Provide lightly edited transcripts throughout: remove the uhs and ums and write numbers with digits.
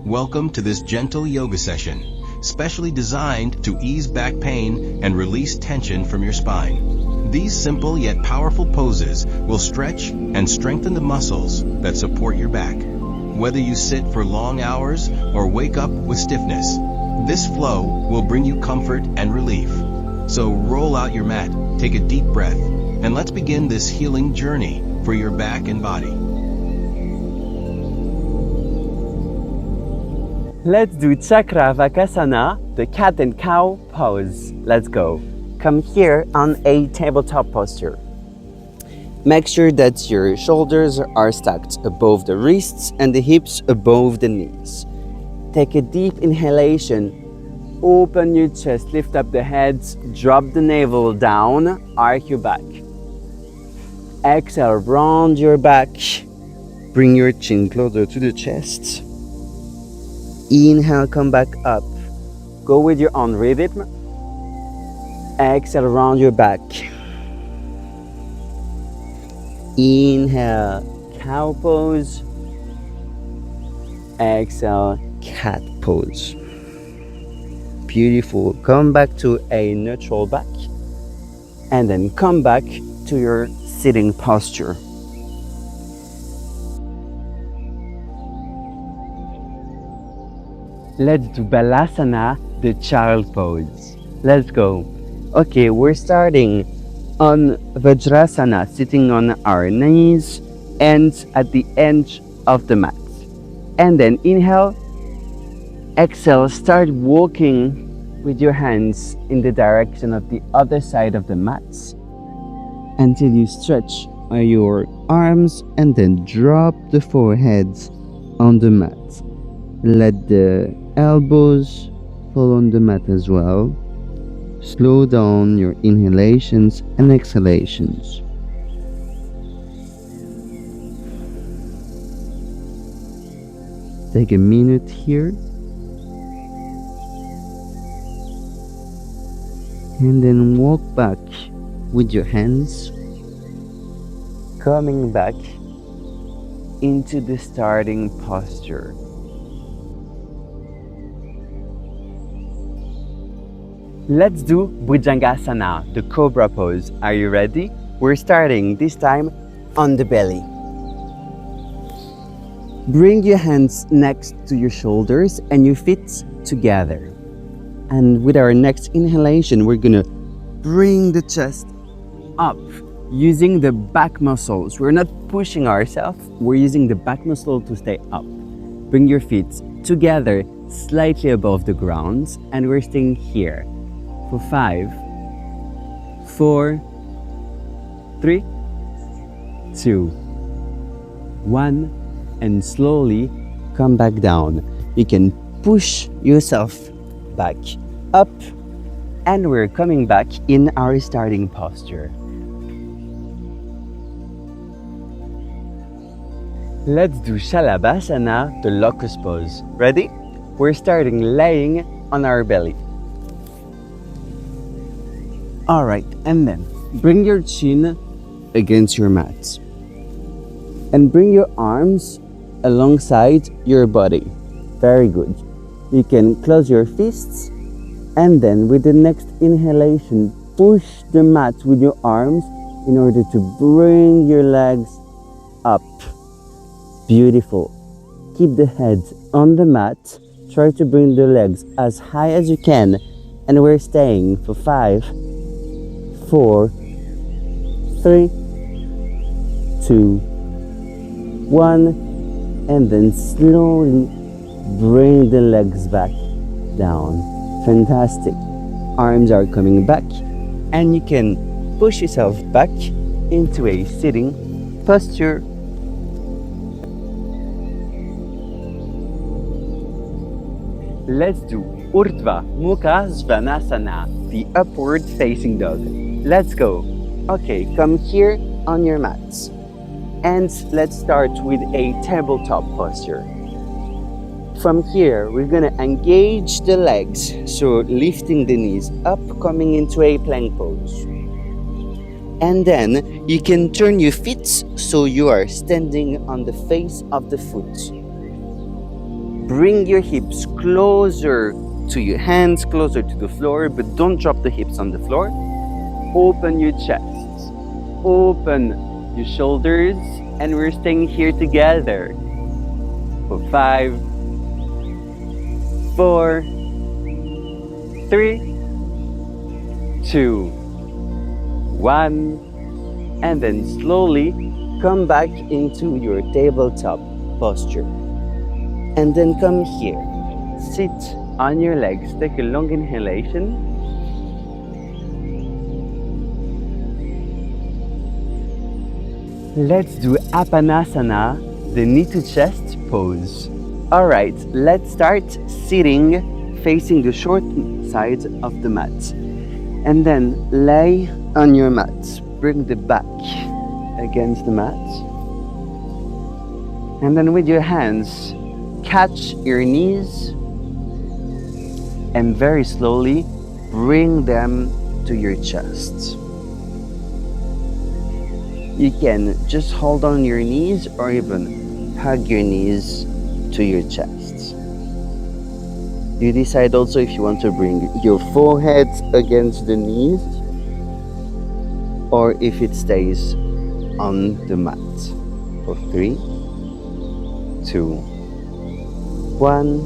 Welcome to this gentle yoga session, specially designed to ease back pain and release tension from your spine. These simple yet powerful poses will stretch and strengthen the muscles that support your back. Whether you sit for long hours or wake up with stiffness, this flow will bring you comfort and relief. So roll out your mat, take a deep breath, and let's begin this healing journey for your back and body. Let's do Chakravakasana, the cat and cow pose. Let's go. Come here on a tabletop posture. Make sure that your shoulders are stacked above the wrists and the hips above the knees. Take a deep inhalation. Open your chest, lift up the head, drop the navel down, arc your back. Exhale, round your back. Bring your chin closer to the chest. Inhale, come back up. Go with your own rhythm. Exhale, round your back. Inhale, cow pose. Exhale, cat pose. Beautiful. Come back to a neutral back. And then come back to your sitting posture. Let's do Balasana, the child pose. Let's go. Okay, we're starting on Vajrasana, sitting on our knees and at the edge of the mat. And then inhale, exhale, start walking with your hands in the direction of the other side of the mat until you stretch your arms and then drop the forehead on the mat. Let the elbows fall on the mat as well. Slow down your inhalations and exhalations. Take a minute here. And then walk back with your hands, coming back into the starting posture. Let's do Bhujangasana, the Cobra pose. Are you ready? We're starting this time on the belly. Bring your hands next to your shoulders and your feet together. And with our next inhalation, we're gonna bring the chest up using the back muscles. We're not pushing ourselves, we're using the back muscle to stay up. Bring your feet together, slightly above the ground, and we're staying here for 5, 4, 3, 2, 1, and slowly come back down. You can push yourself back up, and we're coming back in our starting posture. Let's do Salabhasana, the Locust pose. Ready? We're starting laying on our belly. Alright, and then bring your chin against your mat. And bring your arms alongside your body. Very good. You can close your fists, and then with the next inhalation, push the mat with your arms in order to bring your legs up. Beautiful. Keep the head on the mat. Try to bring the legs as high as you can, and we're staying for 5, 4, 3, 2, 1, and then slowly bring the legs back down. Fantastic. Arms are coming back, and you can push yourself back into a sitting posture. Let's do Urdhva, Mukha, Svanasana, the upward facing dog. Let's go. Okay, come here on your mats. And let's start with a tabletop posture. From here, we're gonna engage the legs, so lifting the knees up, coming into a plank pose. And then you can turn your feet so you are standing on the face of the foot. Bring your hips closer to your hands, closer to the floor, but don't drop the hips on the floor. Open your chest, open your shoulders, and we're staying here together for 5, 4, 3, 2, 1, and then slowly come back into your tabletop posture. And then come here, sit on your legs, take a long inhalation. Let's do Apanasana, the knee to chest pose. All right, let's start sitting facing the short side of the mat. And then lay on your mat. Bring the back against the mat. And then with your hands, catch your knees and very slowly bring them to your chest. You can just hold on your knees or even hug your knees to your chest. You decide also if you want to bring your forehead against the knees or if it stays on the mat. For 3, 2, 1,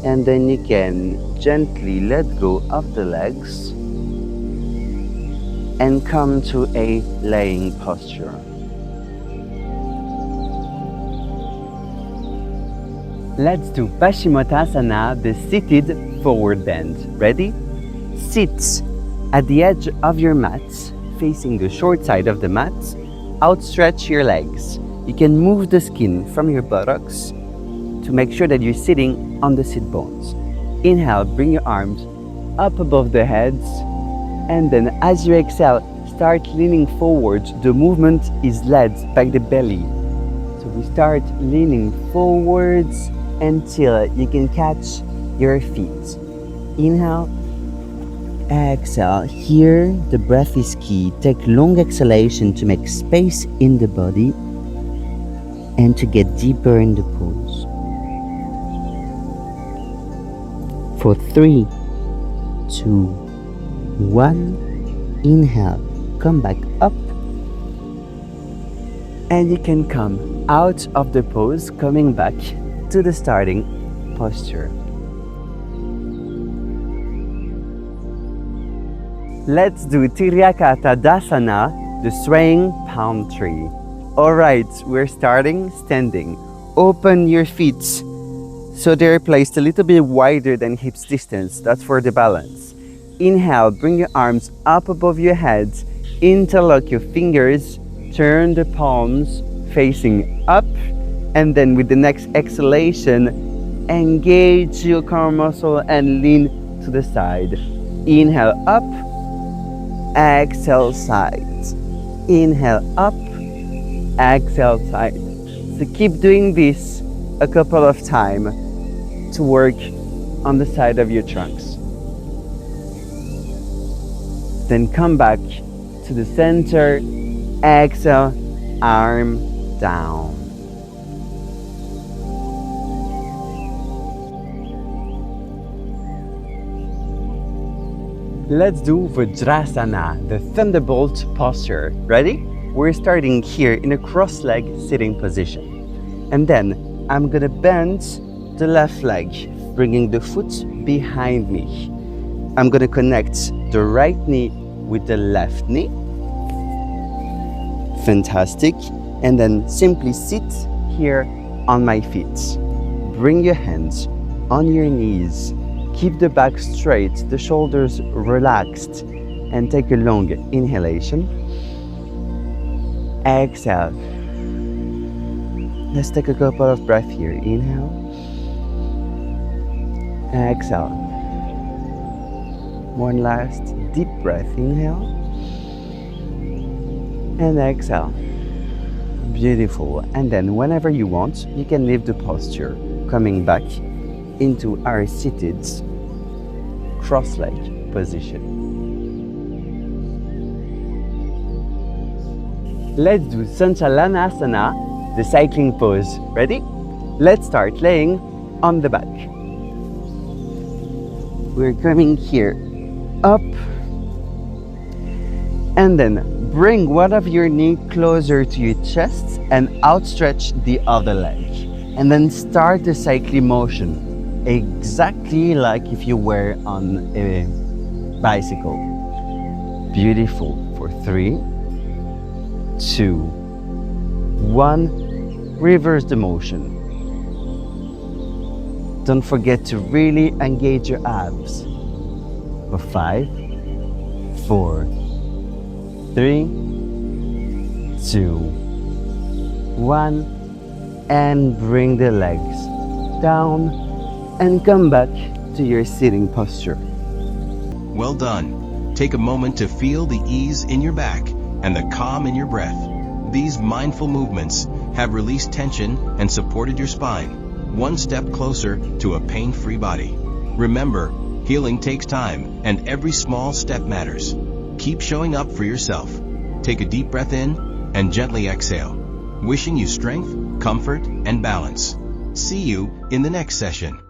and then you can gently let go of the legs and come to a laying posture. Let's do Paschimottanasana, the seated forward bend. Ready? Sit at the edge of your mat, facing the short side of the mat. Outstretch your legs. You can move the skin from your buttocks to make sure that you're sitting on the sit bones. Inhale, bring your arms up above the heads, and then as you exhale, start leaning forwards. The movement is led by the belly. So we start leaning forwards until you can catch your feet. Inhale, exhale. Here, the breath is key. Take long exhalation to make space in the body and to get deeper in the pose. For 3, 2, 1, inhale, come back up, and you can come out of the pose, coming back to the starting posture. Let's do Tiryaka Tadasana, the swaying palm tree. Alright, we're starting standing. Open your feet so they're placed a little bit wider than hips distance. That's for the balance. Inhale, bring your arms up above your head. Interlock your fingers. Turn the palms facing up. And then with the next exhalation, engage your core muscle and lean to the side. Inhale up. Exhale side. Inhale up. Exhale side. So keep doing this a couple of times to work on the side of your trunks. Then come back to the center. Exhale, arm down. Let's do Vajrasana, the Thunderbolt posture. Ready? We're starting here in a cross-leg sitting position. And then I'm gonna bend the left leg, bringing the foot behind me. I'm gonna connect the right knee with the left knee. Fantastic. And then simply sit here on my feet. Bring your hands on your knees. Keep the back straight, the shoulders relaxed, and take a long inhalation. Exhale. Let's take a couple of breaths here. Inhale. Exhale. One last deep breath. Inhale. And exhale. Beautiful. And then whenever you want, you can leave the posture, coming back into our seated cross-leg position. Let's do Santolanasana, the cycling pose. Ready? Let's start laying on the back. We're coming here up, and then bring one of your knee closer to your chest and outstretch the other leg. And then start the cycling motion, exactly like if you were on a bicycle. Beautiful. For 3, 2, 1. Reverse the motion. Don't forget to really engage your abs. For 5, 4, 3, 2, 1. And bring the legs down and come back to your sitting posture. Well done. Take a moment to feel the ease in your back and the calm in your breath. These mindful movements have released tension and supported your spine, one step closer to a pain-free body. Remember, healing takes time and every small step matters. Keep showing up for yourself. Take a deep breath in and gently exhale. Wishing you strength, comfort, and balance. See you in the next session.